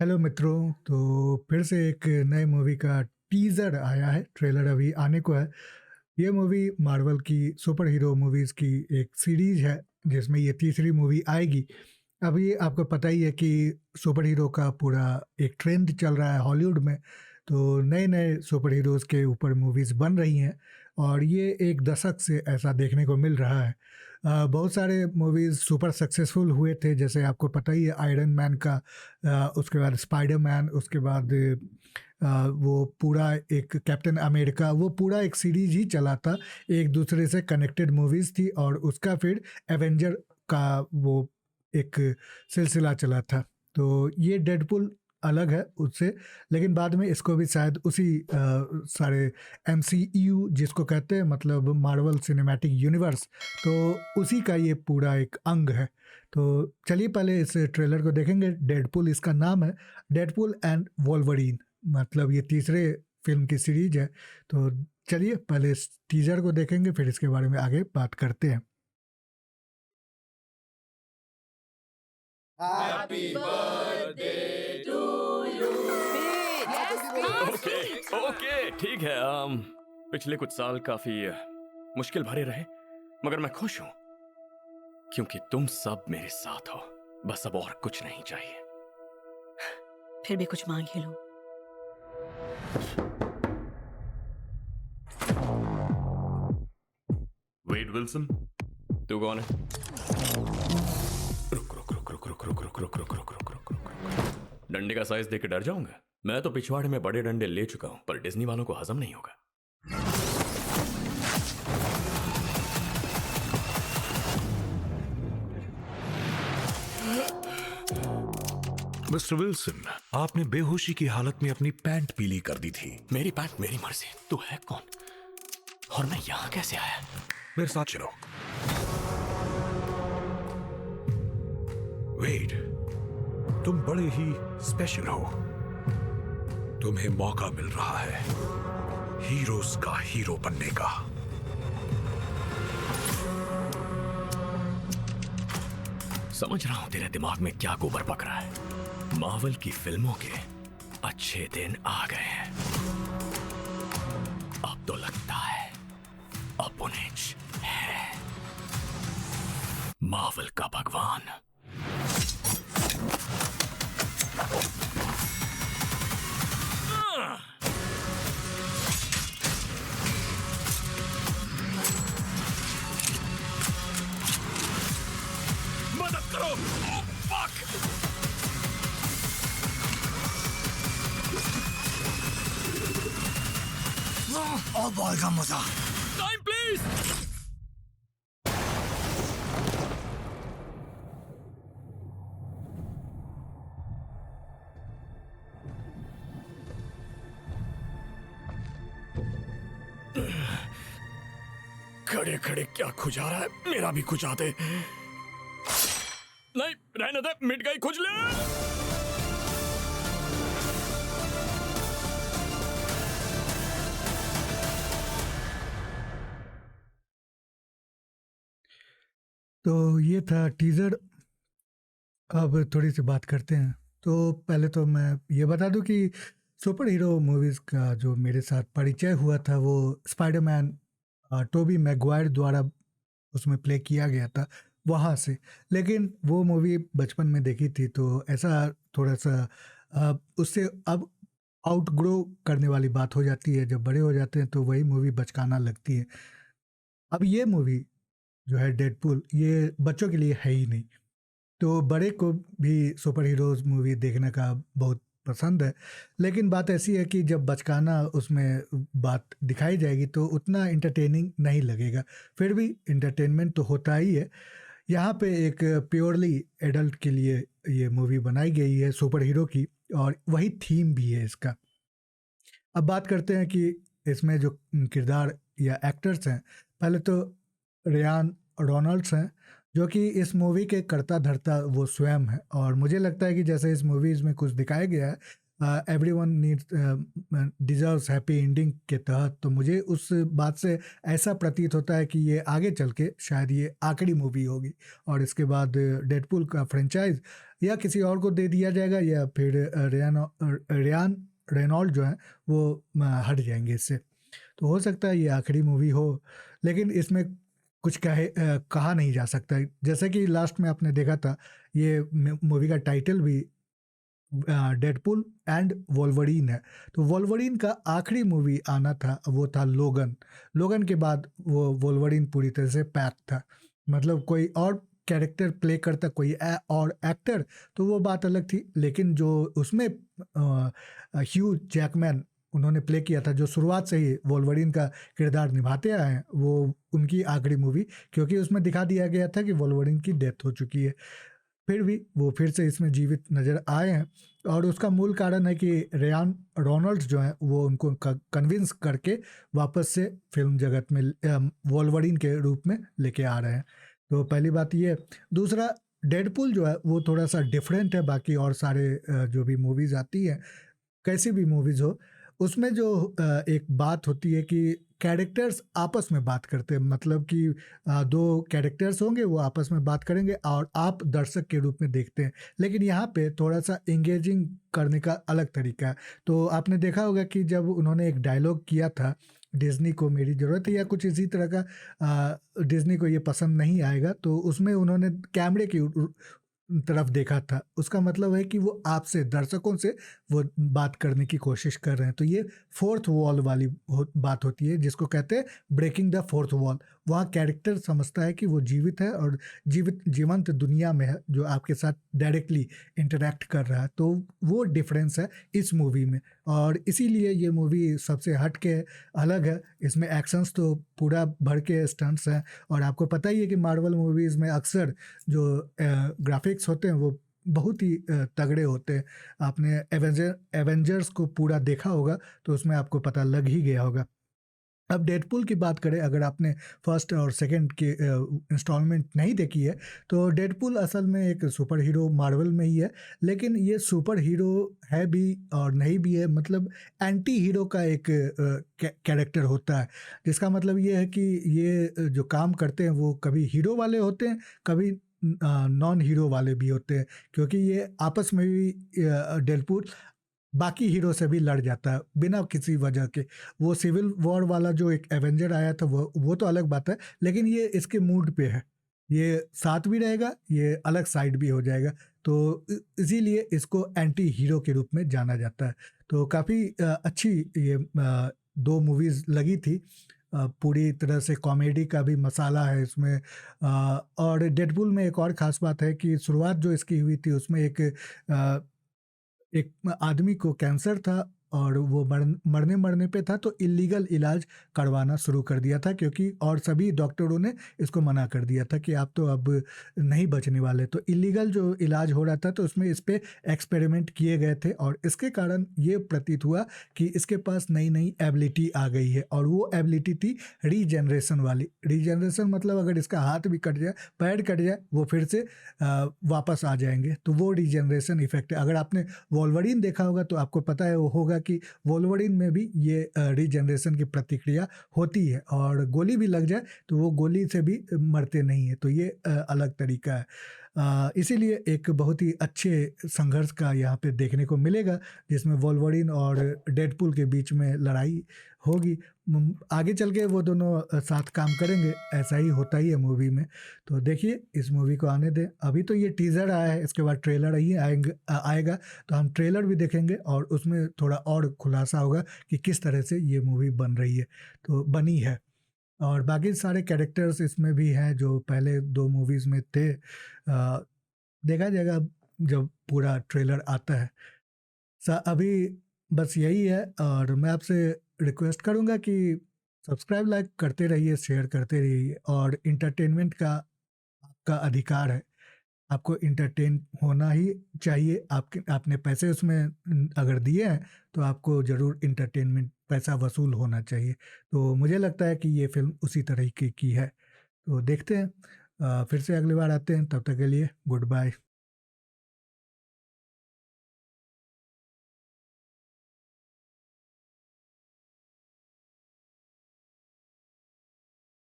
Hello मित्रों। तो फिर से एक नए मूवी का टीज़र आया है, ट्रेलर अभी आने को है। ये मूवी मार्वल की सुपर हीरो मूवीज़ की एक सीरीज है जिसमें ये तीसरी मूवी आएगी। अभी आपको पता ही है कि सुपर हीरो का पूरा एक ट्रेंड चल रहा है हॉलीवुड में। तो नए नए सुपर हीरोज़ के ऊपर मूवीज़ बन रही हैं और ये एक दशक से ऐसा देखने को मिल रहा है। बहुत सारे मूवीज़ सुपर सक्सेसफुल हुए थे, जैसे आपको पता ही है आयरन मैन का, उसके बाद स्पाइडरमैन, उसके बाद वो पूरा एक कैप्टन अमेरिका, वो पूरा एक सीरीज ही चला था, एक दूसरे से कनेक्टेड मूवीज़ थी और उसका फिर एवेंजर का वो एक सिलसिला चला था। तो ये डेडपुल अलग है उससे, लेकिन बाद में इसको भी शायद उसी सारे MCU जिसको कहते हैं, मतलब मार्वल सिनेमैटिक यूनिवर्स, तो उसी का ये पूरा एक अंग है। तो चलिए पहले इस ट्रेलर को देखेंगे। डेडपुल इसका नाम है, डेडपुल एंड वोल्वरीन, मतलब ये तीसरे फिल्म की सीरीज है। तो चलिए पहले इस टीजर को देखेंगे, फिर इसके बारे में आगे बात करते हैं। Happy birthday to you. Okay okay ठीक है। पिछले कुछ साल काफी मुश्किल भरे रहे, मगर मैं खुश हूं क्योंकि तुम सब मेरे साथ हो। बस अब और कुछ नहीं चाहिए। फिर भी कुछ मांग ही लो। वेड विल्सन, तू कौन है? रुक रुक रुक रुक रुक रुक रुक रुक रुक रुक रुक रुक रुक। डंडे का साइज देख के डर जाऊंगा? मैं तो पिछवाड़े में बड़े डंडे ले चुका हूं, पर डिज्नी वालों को हजम नहीं होगा। मिस्टर विल्सन, आपने बेहोशी की हालत में अपनी पैंट पीली कर दी थी। मेरी पैंट मेरी मर्जी। तू है कौन और मैं यहां कैसे आया? मेरे साथ चलो। वेड, तुम बड़े ही स्पेशल हो। तुम्हें मौका मिल रहा है हीरोज का हीरो बनने का। समझ रहा हूं तेरे दिमाग में क्या गोबर पक रहा है। मार्वल की फिल्मों के अच्छे दिन आ गए हैं। अब तो लगता है अपुनेच है मार्वल का भगवान। मदद करो। फक! अब आएगा मजा। Time please. खड़े खड़े क्या खुजा रहा है? मेरा भी खुजा दे। नहीं रहने दे, मिट गई खुजली। तो ये था टीज़र। अब थोड़ी सी बात करते हैं। तो पहले तो मैं ये बता दूं कि सुपर हीरो मूवीज़ का जो मेरे साथ परिचय हुआ था वो स्पाइडरमैन, टोबी मैगवायर द्वारा उसमें प्ले किया गया था, वहाँ से। लेकिन वो मूवी बचपन में देखी थी, तो ऐसा थोड़ा सा उससे अब आउटग्रो करने वाली बात हो जाती है। जब बड़े हो जाते हैं तो वही मूवी बचकाना लगती है। अब ये मूवी जो है डेडपूल, ये बच्चों के लिए है ही नहीं। तो बड़े को भी सुपर हीरोज़ मूवी देखने का बहुत पसंद है, लेकिन बात ऐसी है कि जब बचकाना उसमें बात दिखाई जाएगी तो उतना इंटरटेनिंग नहीं लगेगा। फिर भी इंटरटेनमेंट तो होता ही है। यहाँ पे एक प्योरली एडल्ट के लिए ये मूवी बनाई गई है सुपर हीरो की, और वही थीम भी है इसका। अब बात करते हैं कि इसमें जो किरदार या एक्टर्स हैं। पहले तो रियान रोनल्ड्स हैं, जो कि इस मूवी के कर्ता धर्ता वो स्वयं है। और मुझे लगता है कि जैसे इस मूवीज़ में कुछ दिखाया गया है everyone needs deserves happy ending के तहत, तो मुझे उस बात से ऐसा प्रतीत होता है कि ये आगे चल के शायद ये आखिरी मूवी होगी और इसके बाद डेडपूल का फ्रेंचाइज या किसी और को दे दिया जाएगा या फिर रियान रेनॉल्ड जो है वो हट जाएंगे इससे। तो हो सकता है ये आखिरी मूवी हो, लेकिन इसमें कुछ कहा नहीं जा सकता। जैसे कि लास्ट में आपने देखा था, ये मूवी का टाइटल भी डेडपूल एंड वोल्वरीन है। तो वोल्वरीन का आखिरी मूवी आना था वो था लोगन। लोगन के बाद वो वोल्वरीन पूरी तरह से पैक था, मतलब कोई और कैरेक्टर प्ले करता कोई और एक्टर तो वो बात अलग थी, लेकिन जो उसमें ह्यू जैकमैन उन्होंने प्ले किया था, जो शुरुआत से ही वोल्वरीन का किरदार निभाते आए हैं, वो उनकी आखिरी मूवी, क्योंकि उसमें दिखा दिया गया था कि वोल्वरीन की डेथ हो चुकी है। फिर भी वो फिर से इसमें जीवित नज़र आए हैं और उसका मूल कारण है कि रियान रेनॉल्ड्स जो है वो उनको कन्विंस करके वापस से फिल्म जगत में वोल्वरीन के रूप में लेके आ रहे हैं। तो पहली बात ये। दूसरा, डेडपूल जो है वो थोड़ा सा डिफरेंट है बाकी और सारे जो भी मूवीज़ आती हैं, कैसी भी मूवीज़ हो, उसमें जो एक बात होती है कि कैरेक्टर्स आपस में बात करते हैं, मतलब कि दो कैरेक्टर्स होंगे वो आपस में बात करेंगे और आप दर्शक के रूप में देखते हैं। लेकिन यहाँ पे थोड़ा सा एंगेजिंग करने का अलग तरीका है। तो आपने देखा होगा कि जब उन्होंने एक डायलॉग किया था, डिज्नी को मेरी ज़रूरत है या कुछ इसी तरह का, डिज्नी को ये पसंद नहीं आएगा, तो उसमें उन्होंने कैमरे की तरफ देखा था। उसका मतलब है कि वो आपसे, दर्शकों से वो बात करने की कोशिश कर रहे हैं। तो ये फोर्थ वॉल वाली बात होती है, जिसको कहते हैं ब्रेकिंग द फोर्थ वॉल। वहाँ कैरेक्टर समझता है कि वो जीवित है और जीवंत दुनिया में है जो आपके साथ डायरेक्टली इंटरेक्ट कर रहा है। तो वो डिफरेंस है इस मूवी में और इसीलिए ये मूवी सबसे हट के अलग है। इसमें एक्शंस तो पूरा भर के स्टंट्स हैं और आपको पता ही है कि मार्वल मूवीज़ में अक्सर जो ग्राफिक्स होते हैं वो बहुत ही तगड़े होते हैं। आपने एवेंजर्स को पूरा देखा होगा तो उसमें आपको पता लग ही गया होगा। अब डेडपूल की बात करें, अगर आपने फर्स्ट और सेकंड की इंस्टॉलमेंट नहीं देखी है तो डेडपूल असल में एक सुपर हीरो मार्वल में ही है, लेकिन ये सुपर हीरो है भी और नहीं भी है, मतलब एंटी हीरो का एक कैरेक्टर होता है, जिसका मतलब ये है कि ये जो काम करते हैं वो कभी हीरो वाले होते हैं, कभी नॉन हीरो वाले भी होते हैं, क्योंकि ये आपस में भी डेडपूल बाकी हीरो से भी लड़ जाता है बिना किसी वजह के। वो सिविल वॉर वाला जो एक एवेंजर आया था वो तो अलग बात है, लेकिन ये इसके मूड पे है, ये साथ भी रहेगा, ये अलग साइड भी हो जाएगा, तो इसीलिए इसको एंटी हीरो के रूप में जाना जाता है। तो काफ़ी अच्छी ये दो मूवीज़ लगी थी। पूरी तरह से कॉमेडी का भी मसाला है इसमें। और डेडपूल में एक और ख़ास बात है कि शुरुआत जो इसकी हुई थी उसमें एक आदमी को कैंसर था और वो मरने पे था, तो इलीगल इलाज करवाना शुरू कर दिया था, क्योंकि और सभी डॉक्टरों ने इसको मना कर दिया था कि आप तो अब नहीं बचने वाले। तो इलीगल जो इलाज हो रहा था तो उसमें इस पे एक्सपेरिमेंट किए गए थे और इसके कारण ये प्रतीत हुआ कि इसके पास नई नई एबिलिटी आ गई है और वो एबिलिटी थी रीजनरेशन वाली। रीजनरेशन मतलब अगर इसका हाथ भी कट जाए, पैर कट जाए, वो फिर से वापस आ जाएंगे, तो वो रीजनरेशन इफेक्ट है। अगर आपने वोल्वरीन देखा होगा तो आपको पता है वो होगा कि वोल्वरीन में भी ये रीजनरेशन की प्रतिक्रिया होती है और गोली भी लग जाए तो वो गोली से भी मरते नहीं है, तो ये अलग तरीका है। इसीलिए एक बहुत ही अच्छे संघर्ष का यहाँ पे देखने को मिलेगा, जिसमें वोल्वरीन और डेडपूल के बीच में लड़ाई होगी। आगे चल के वो दोनों साथ काम करेंगे, ऐसा ही होता ही है मूवी में। तो देखिए, इस मूवी को आने दें। अभी तो ये टीज़र आया है, इसके बाद ट्रेलर ही आएगा, तो हम ट्रेलर भी देखेंगे और उसमें थोड़ा और खुलासा होगा कि किस तरह से ये मूवी बन रही है, तो बनी है। और बाकी सारे कैरेक्टर्स इसमें भी हैं जो पहले दो मूवीज़ में थे। देखा जाएगा जब पूरा ट्रेलर आता है। अभी बस यही है और मैं आपसे रिक्वेस्ट करूँगा कि सब्सक्राइब लाइक करते रहिए, शेयर करते रहिए। और इंटरटेनमेंट का आपका अधिकार है, आपको इंटरटेन होना ही चाहिए। आपने पैसे उसमें अगर दिए हैं तो आपको ज़रूर इंटरटेनमेंट पैसा वसूल होना चाहिए। तो मुझे लगता है कि ये फिल्म उसी तरीके की है। तो देखते हैं, फिर से अगली बार आते हैं, तब तक के लिए गुड बाय।